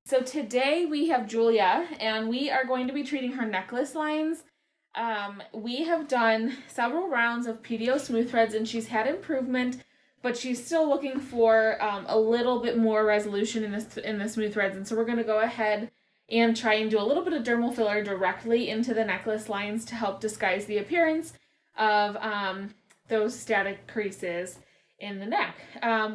So today we have Julia, and we are going to be treating her necklace lines. We have done several rounds of PDO smooth threads, and she's had improvement, but she's still looking for a little bit more resolution in the smooth threads. And so we're going to go ahead and try and do a little bit of dermal filler directly into the necklace lines to help disguise the appearance of those static creases in the neck.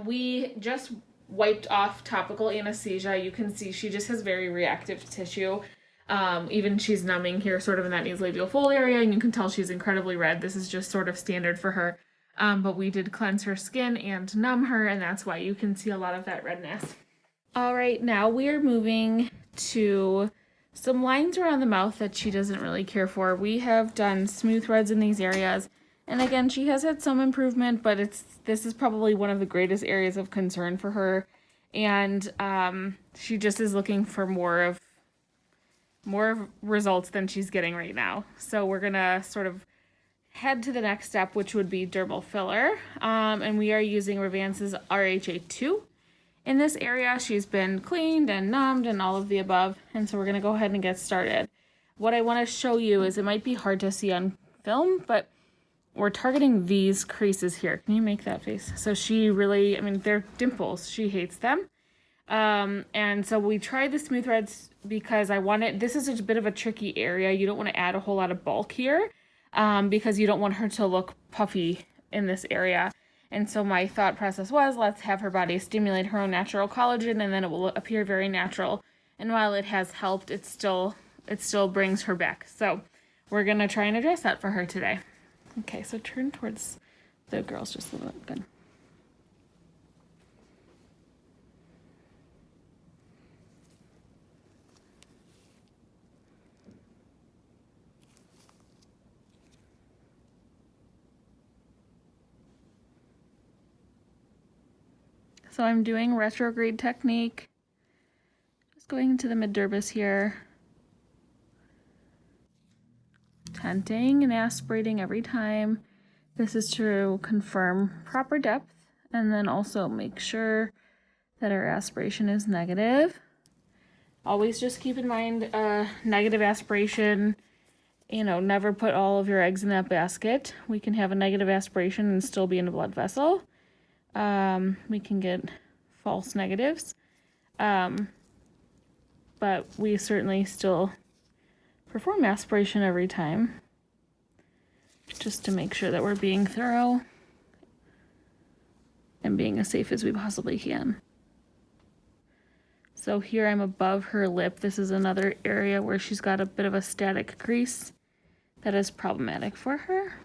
We just wiped off topical anesthesia. You can see she just has very reactive tissue. Even she's numbing here sort of in that nasolabial fold area, and you can tell she's incredibly red. This is just sort of standard for her. But we did cleanse her skin and numb her, and that's why you can see a lot of that redness. All right, now we are moving to some lines around the mouth that she doesn't really care for. We have done smooth threads in these areas, and again, she has had some improvement, but this is probably one of the greatest areas of concern for her, and she just is looking for more results than she's getting right now. So we're gonna sort of head to the next step, which would be dermal filler, and we are using Revance's RHA2. In this area, she's been cleaned and numbed and all of the above, and so we're gonna go ahead and get started. What I want to show you is, it might be hard to see on film, but we're targeting these creases here. Can you make that face? So she really, they're dimples. She hates them. And so we tried the smooth threads because this is a bit of a tricky area. You don't want to add a whole lot of bulk here, because you don't want her to look puffy in this area. And so my thought process was, let's have her body stimulate her own natural collagen, and then it will appear very natural. And while it has helped, it still brings her back. So we're going to try and address that for her today. Okay, so turn towards the girls just a little bit. Good. So I'm doing retrograde technique. Just going into the mid-dermis here. Tenting and aspirating every time. This is to confirm proper depth, and then also make sure that our aspiration is negative. Always just keep in mind negative aspiration. Never put all of your eggs in that basket. We can have a negative aspiration and still be in a blood vessel. We can get false negatives. But we certainly still perform aspiration every time, just to make sure that we're being thorough and being as safe as we possibly can. So here I'm above her lip. This is another area where she's got a bit of a static crease that is problematic for her.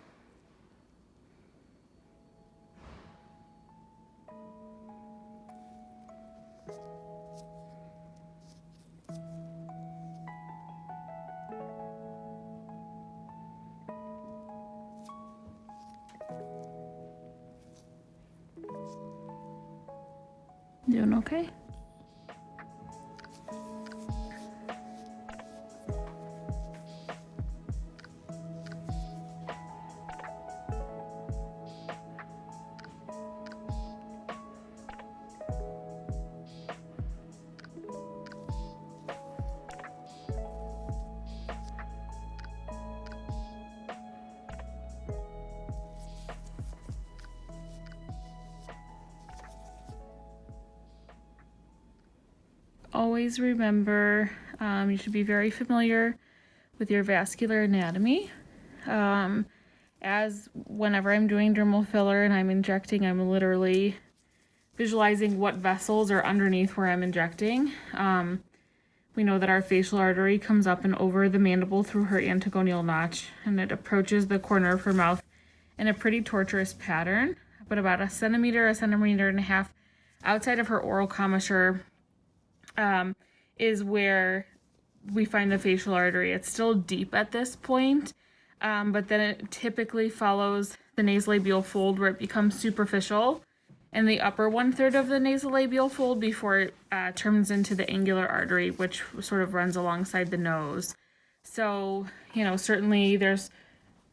Doing okay? Always remember, you should be very familiar with your vascular anatomy. As whenever I'm doing dermal filler and I'm injecting, I'm literally visualizing what vessels are underneath where I'm injecting. We know that our facial artery comes up and over the mandible through her antegonial notch, and it approaches the corner of her mouth in a pretty tortuous pattern, but about a centimeter and a half outside of her oral commissure is where we find the facial artery. It's still deep at this point, but then it typically follows the nasolabial fold where it becomes superficial in the upper 1/3 of the nasolabial fold before it turns into the angular artery, which sort of runs alongside the nose. So, certainly there's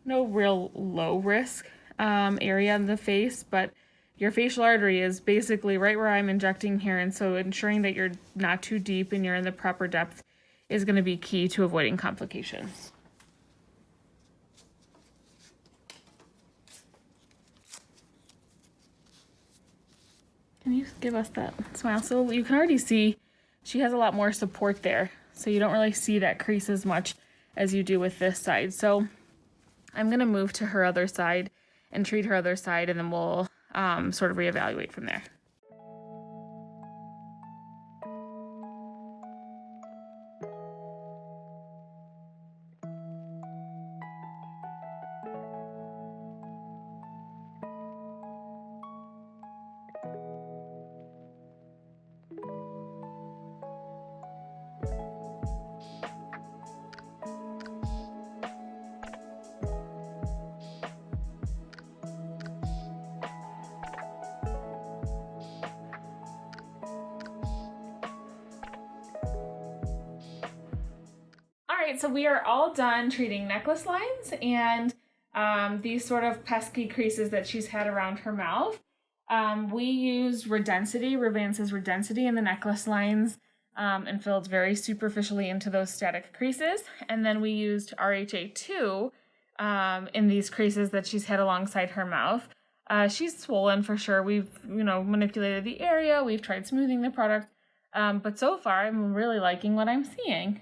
no real low risk area in the face, but your facial artery is basically right where I'm injecting here, and so ensuring that you're not too deep and you're in the proper depth is going to be key to avoiding complications. Can you give us that smile? So you can already see she has a lot more support there, so you don't really see that crease as much as you do with this side. So I'm going to move to her other side and treat her other side, and then we'll sort of reevaluate from there. Alright, so we are all done treating necklace lines and these sort of pesky creases that she's had around her mouth. We used Revance's Redensity in the necklace lines and filled very superficially into those static creases. And then we used RHA2 in these creases that she's had alongside her mouth. She's swollen for sure. We've, manipulated the area. We've tried smoothing the product. But so far, I'm really liking what I'm seeing.